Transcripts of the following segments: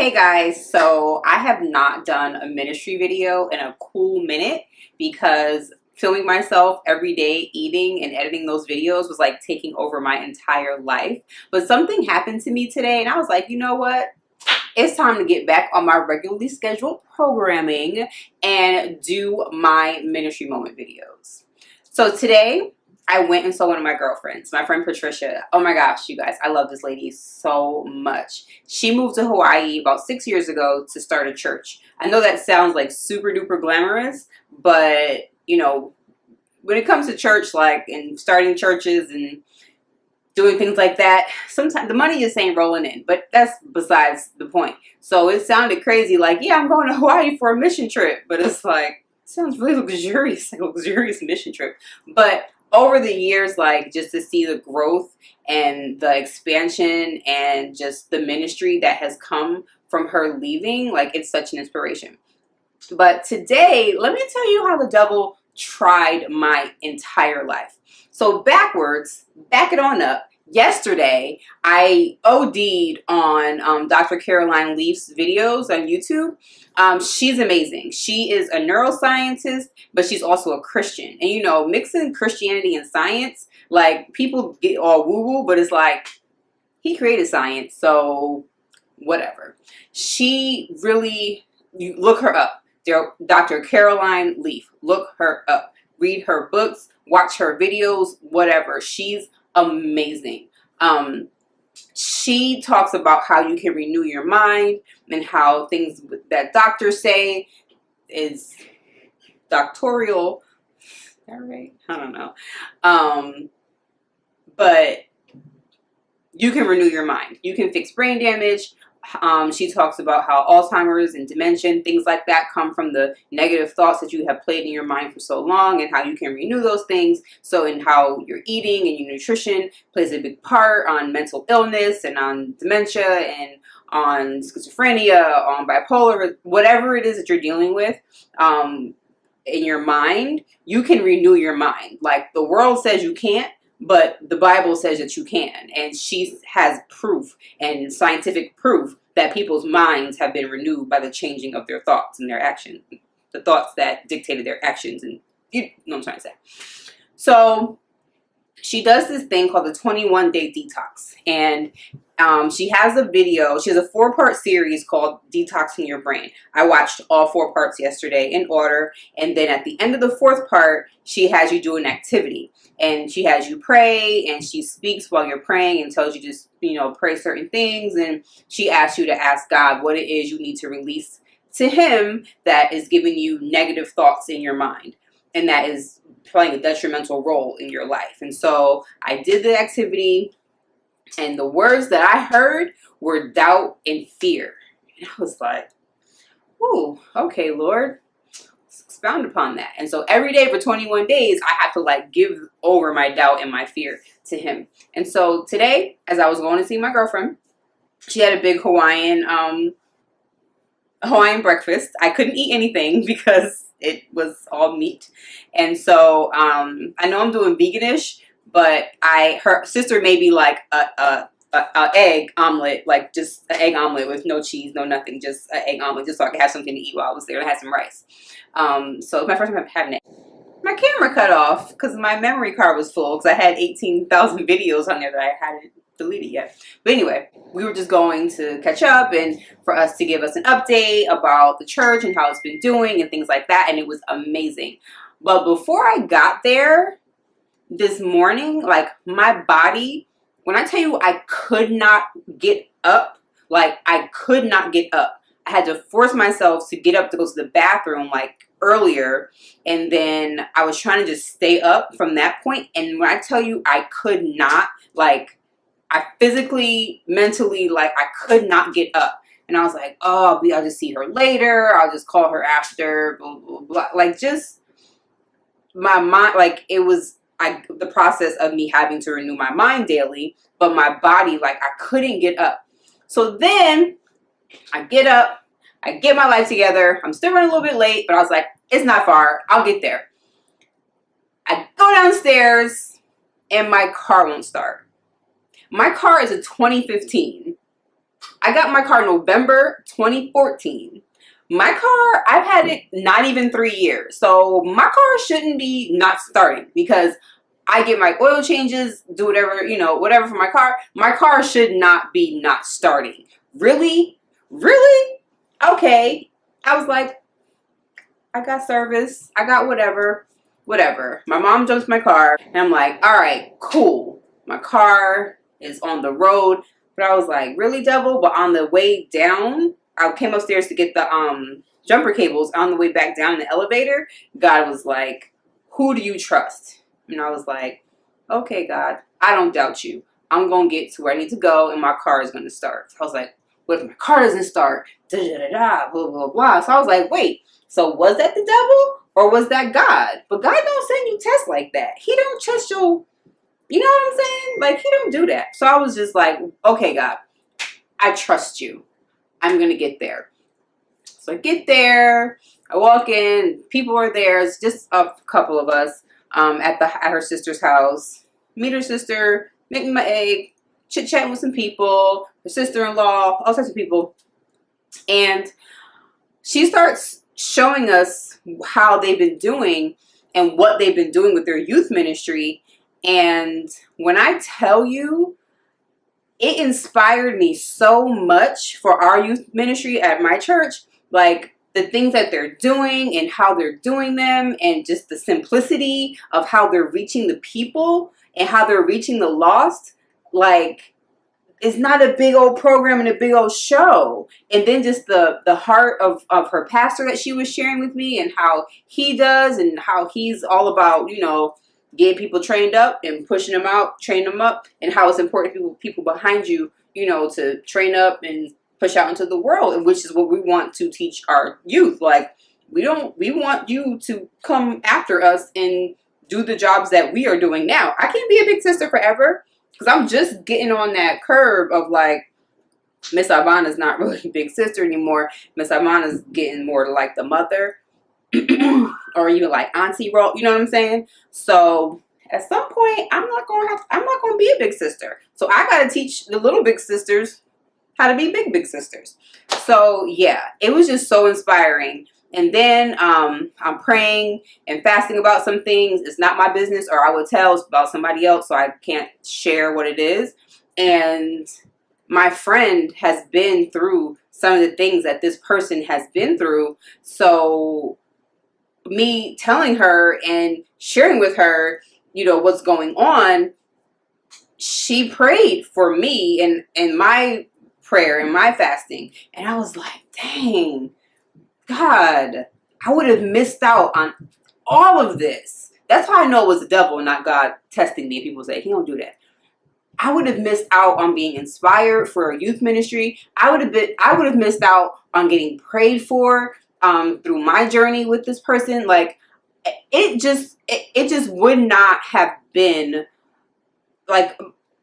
Hey guys, so I have not done a ministry video in a cool minute because filming myself every day eating and editing those videos was like taking over my entire life. But something happened to me today and I was like, you know what? It's time to get back on my regularly scheduled programming and do my ministry moment videos. So today I went and saw one of my girlfriends, my friend Patricia. Oh my gosh, you guys, I love this lady so much. She moved to Hawaii about 6 years ago to start a church. I know that sounds like super duper glamorous, but you know, when it comes to church, like, and starting churches and doing things like that, sometimes the money just ain't rolling in, but that's besides the point. So it sounded crazy, like, yeah, I'm going to Hawaii for a mission trip, but it's like, it sounds really luxurious, like a luxurious mission trip. But over the years, like, just to see the growth and the expansion and just the ministry that has come from her leaving, like, it's such an inspiration. But today, let me tell you how the devil tried my entire life. So backwards, back it on up. Yesterday, I OD'd on Dr. Caroline Leaf's videos on YouTube. She's amazing. She is a neuroscientist, but she's also a Christian. And you know, mixing Christianity and science, like, people get all woo-woo, but it's like, he created science, so whatever. She really, you look her up. Dr. Caroline Leaf. Look her up. Read her books. Watch her videos. Whatever. She's amazing. She talks about how you can renew your mind and how things that doctors say is doctorial. Is that right? I don't know. But you can renew your mind. You can fix brain damage. She talks about how Alzheimer's and dementia, things like that, come from the negative thoughts that you have played in your mind for so long, and how you can renew those things. So, in how your eating and your nutrition plays a big part on mental illness and on dementia and on schizophrenia, on bipolar, whatever it is that you're dealing with in your mind, you can renew your mind. Like, the world says you can't, but the Bible says that you can. And she has proof and scientific proof that people's minds have been renewed by the changing of their thoughts and their actions. The thoughts that dictated their actions. And you know what I'm trying to say. So she does this thing called the 21-day detox. And she has a video. She has a 4-part series called Detoxing Your Brain. I watched all 4 parts yesterday in order. And then at the end of the 4th part, she has you do an activity. And she has you pray, and she speaks while you're praying and tells you just, you know, pray certain things. And she asks you to ask God what it is you need to release to him that is giving you negative thoughts in your mind. And that is playing a detrimental role in your life. And so I did the activity, and the words that I heard were doubt and fear. And I was like, ooh, okay, Lord. Expound upon that. And so every day for 21 days, I had to like give over my doubt and my fear to him. And so today, as I was going to see my girlfriend, she had a big Hawaiian breakfast. I couldn't eat anything because it was all meat. And so I know I'm doing veganish, but her sister made me like a egg omelet, like just an egg omelet with no cheese, no nothing, just an egg omelet, just so I could have something to eat while I was there. I had some rice. So it's my first time having it. My camera cut off because my memory card was full because I had 18,000 videos on there that I hadn't deleted yet. But anyway, we were just going to catch up and for us to give us an update about the church and how it's been doing and things like that. And it was amazing. But before I got there this morning, like, my body, when I tell you I could not get up, like, I could not get up. I had to force myself to get up to go to the bathroom like earlier, and then I was trying to just stay up from that point. And when I tell you I could not, like, I physically, mentally, like, I could not get up. And I was like, oh, I'll just see her later. I'll just call her after, blah, blah, blah. Like, just my mind, like, it was the process of me having to renew my mind daily, but my body, like, I couldn't get up. So then I get up, I get my life together. I'm still running a little bit late, but I was like, it's not far. I'll get there. I go downstairs and my car won't start. My car is a 2015. I got my car November 2014. My car, I've had it not even 3 years. So my car shouldn't be not starting because I get my oil changes, do whatever, whatever for my car. My car should not be not starting. Really? Really? Okay. I was like, I got service. I got whatever. Whatever. My mom jumps my car and I'm like, all right, cool. My car is on the road. But I was like, really, devil? But on the way down, I came upstairs to get the jumper cables. On the way back down in the elevator, God was like, who do you trust? And I was like, okay, God, I don't doubt you. I'm going to get to where I need to go and my car is going to start. So I was like, what if my car doesn't start? Da da da da, blah, blah, blah. So I was like, wait, so was that the devil or was that God? But God don't send you tests like that. He don't test your, you know what I'm saying? Like, he don't do that. So I was just like, okay, God, I trust you. I'm going to get there. So I get there. I walk in. People are there. It's just a couple of us at her sister's house. Meet her sister. Make me my egg. Chit-chatting with some people. Her sister-in-law. All sorts of people. And she starts showing us how they've been doing and what they've been doing with their youth ministry. And when I tell you, it inspired me so much for our youth ministry at my church. Like the things that they're doing and how they're doing them and just the simplicity of how they're reaching the people and how they're reaching the lost. Like, it's not a big old program and a big old show. And then just the heart of her pastor that she was sharing with me and how he does and how he's all about, getting people trained up and pushing them out, train them up, and how it's important people behind you, to train up and push out into the world, and which is what we want to teach our youth. Like, we want you to come after us and do the jobs that we are doing now. I can't be a big sister forever because I'm just getting on that curve of like, Miss Ivonnah's not really a big sister anymore. Miss Ivonnah's getting more to like the mother. Or even like auntie role, you know what I'm saying? So at some point, I'm not gonna be a big sister. So I gotta teach the little big sisters how to be big sisters. So yeah, it was just so inspiring. And then I'm praying and fasting about some things. It's not my business, or I would tell it's about somebody else, so I can't share what it is. And my friend has been through some of the things that this person has been through. So me telling her and sharing with her, what's going on, she prayed for me and my prayer and my fasting. And I was like, dang, God, I would have missed out on all of this. That's how I know it was the devil, not God testing me. People say, he don't do that. I would have missed out on being inspired for a youth ministry. I would have missed out on getting prayed for through my journey with this person. Like, it just would not have been like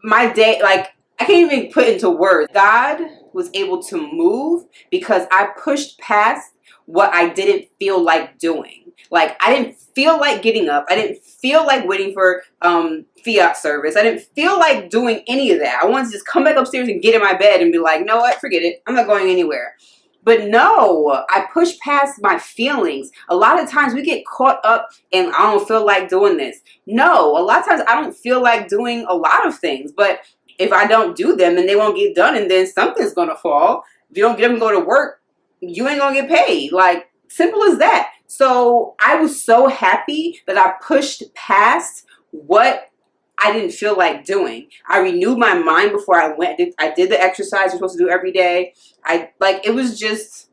my day. Like, I can't even put into words. God was able to move because I pushed past what I didn't feel like doing. Like, I didn't feel like getting up. I didn't feel like waiting for fiat service. I didn't feel like doing any of that. I wanted to just come back upstairs and get in my bed and be like, no, what? Forget it. I'm not going anywhere. But no, I pushed past my feelings. A lot of times we get caught up and I don't feel like doing this. No, a lot of times I don't feel like doing a lot of things. But if I don't do them, then they won't get done and then something's going to fall. If you don't get them to go to work, you ain't going to get paid. Like, simple as that. So I was so happy that I pushed past what I didn't feel like doing. I renewed my mind before I went. I did the exercise you're supposed to do every day. It was just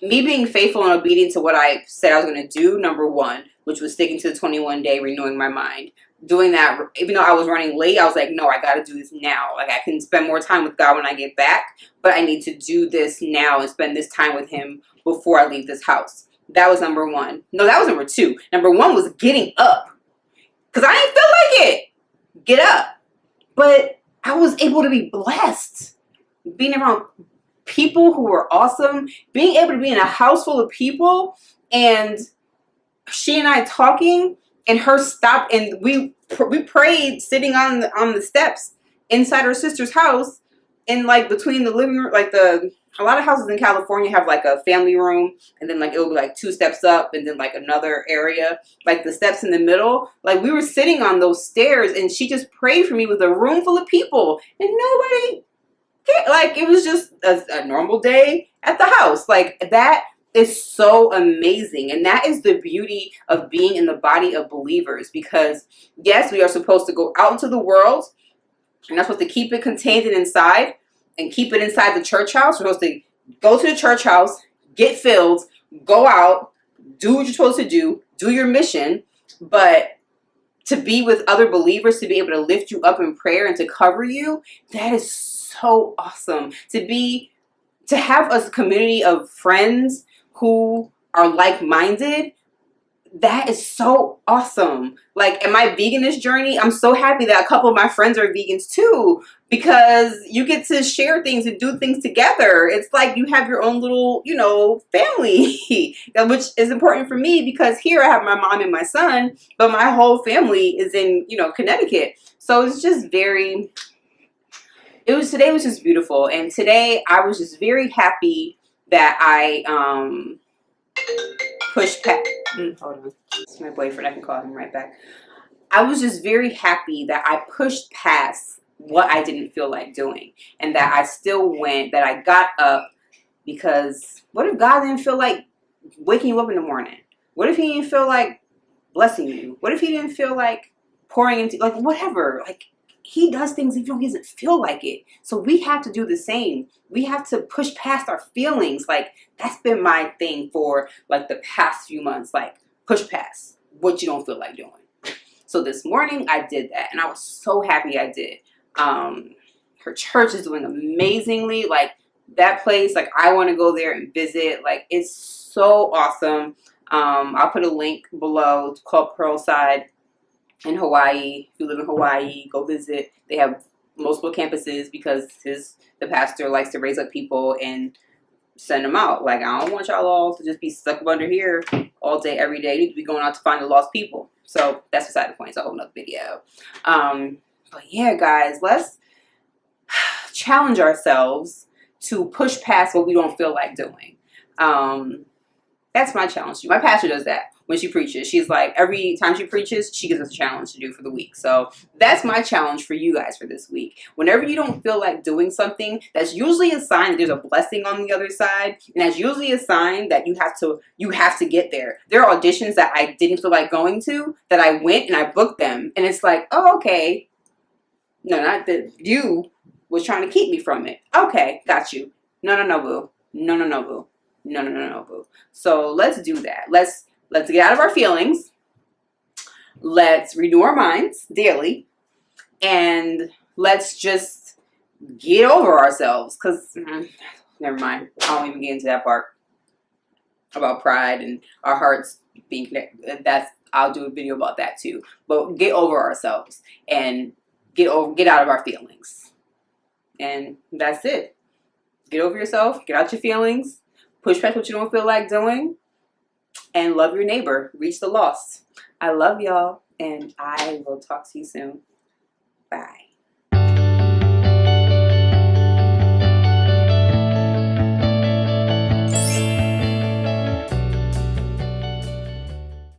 me being faithful and obedient to what I said I was going to do, number one, which was sticking to the 21-day, renewing my mind. Doing that, even though I was running late, I was like, no, I got to do this now. Like, I can spend more time with God when I get back, but I need to do this now and spend this time with him before I leave this house. That was number one. No, that was number two. Number one was getting up. Because I didn't feel like it. Get up. But I was able to be blessed. Being around people who were awesome. Being able to be in a house full of people. And she and I talking. And her stopped. And we prayed sitting on the steps inside her sister's house. in like between the living room, like a lot of houses in California have like a family room, and then like it'll be like 2 steps up, and then like another area, like the steps in the middle. Like we were sitting on those stairs, and she just prayed for me with a room full of people, and nobody cared. Like it was just a normal day at the house. Like that is so amazing, and that is the beauty of being in the body of believers. Because yes, we are supposed to go out into the world. And that's supposed to keep it contained and inside, and keep it inside the church house. We're supposed to go to the church house, get filled, go out, do what you're supposed to do your mission. But to be with other believers, to be able to lift you up in prayer and to cover you, that is so awesome. To have a community of friends who are like-minded, that is so awesome. Like in my veganist journey, I'm so happy that a couple of my friends are vegans too, because you get to share things and do things together. It's like you have your own little, family, which is important for me because here I have my mom and my son, but my whole family is in, Connecticut. So it's just today was just beautiful. And today I was just very happy that I, pushed past. Hold on. It's my boyfriend. I can call him right back. I was just very happy that I pushed past what I didn't feel like doing, and that I still went, that I got up, because what if God didn't feel like waking you up in the morning? What if he didn't feel like blessing you? What if he didn't feel like pouring into, like, whatever? Like, he does things even though he doesn't feel like it. So we have to do the same. We have to push past our feelings. Like, that's been my thing for like the past few months. Like, push past what you don't feel like doing. So this morning I did that, and I was so happy I did. Her church is doing amazingly. Like, that place, like, I want to go there and visit. Like, it's so awesome. I'll put a link below. It's called Pearlside in Hawaii. If you live in Hawaii, go visit. They have multiple campuses because the pastor likes to raise up people and send them out. Like, I don't want y'all all to just be stuck up under here all day, every day. You need to be going out to find the lost people. So that's beside the point. It's a whole nother video. But yeah, guys, let's challenge ourselves to push past what we don't feel like doing. That's my challenge to you. My pastor does that when she preaches. She's like, every time she preaches, she gives us a challenge to do for the week. So that's my challenge for you guys for this week. Whenever you don't feel like doing something, that's usually a sign that there's a blessing on the other side. And that's usually a sign that you have to get there. There are auditions that I didn't feel like going to, that I went and I booked them. And it's like, oh, okay. No, not that you was trying to keep me from it. Okay, got you. No, boo. No, boo. No, boo. So let's do that. Let's get out of our feelings. Let's renew our minds daily. And let's just get over ourselves. Because, never mind. I won't even get into that part about pride and our hearts being connected. I'll do a video about that too. But get over ourselves and get out of our feelings. And that's it. Get over yourself. Get out your feelings. Push past what you don't feel like doing. And love your neighbor. Reach the lost. I love y'all. And I will talk to you soon. Bye.